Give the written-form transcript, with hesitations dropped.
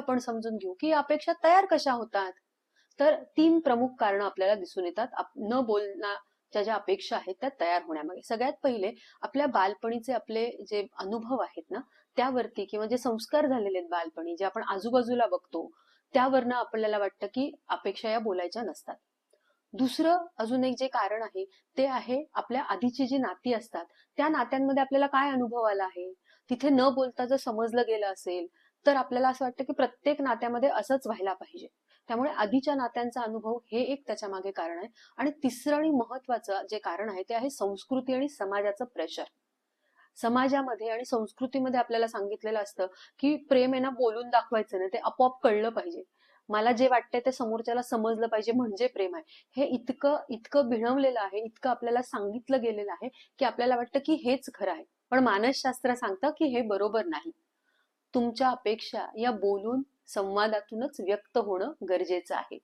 आपण समजून घेऊ की अपेक्षा तयार कशा होतात. तर 3 प्रमुख कारणं आपल्याला दिसून येतात न बोलण्याच्या ज्या अपेक्षा आहेत त्या तयार होण्यामागे. सगळ्यात पहिले आपल्या बालपणीचे आपले जे अनुभव आहेत ना, त्यावरती किंवा जे संस्कार झालेले आहेत बालपणी, जे आपण आजूबाजूला बघतो, त्यावरनं आपल्याला वाटतं की अपेक्षा या बोलायच्या नसतात. दुसरं अजून एक जे कारण आहे, ते आहे आपल्या आधीची जी नाती असतात, त्या नात्यांमध्ये आपल्याला काय अनुभव आला आहे. तिथे न बोलता जर समजलं गेलं असेल, तर आपल्याला असं वाटतं की प्रत्येक नात्यामध्ये असंच व्हायला पाहिजे. त्यामुळे आधीच्या नात्यांचा अनुभव हे एक त्याच्या मागे कारण आहे. आणि तिसरं आणि महत्वाचं जे कारण आहे ते आहे संस्कृती आणि समाजाचं प्रेशर. समाजामध्ये आणि संस्कृतीमध्ये आपल्याला सांगितलेलं असतं की प्रेम आहे ना बोलून दाखवायचं नाही, ते आपोआप कळलं पाहिजे. मला जे वाटतंय ते समोरच्याला समजलं पाहिजे म्हणजे प्रेम आहे. हे इतकं इतकं भिणवलेलं आहे, इतकं आपल्याला सांगितलं गेलेलं आहे की आपल्याला वाटतं की हेच खरं आहे. पण मानसशास्त्र सांगतं की हे बरोबर नाही. तुमच्या अपेक्षा या बोलून संवादातूनच व्यक्त होणं गरजेचं आहे.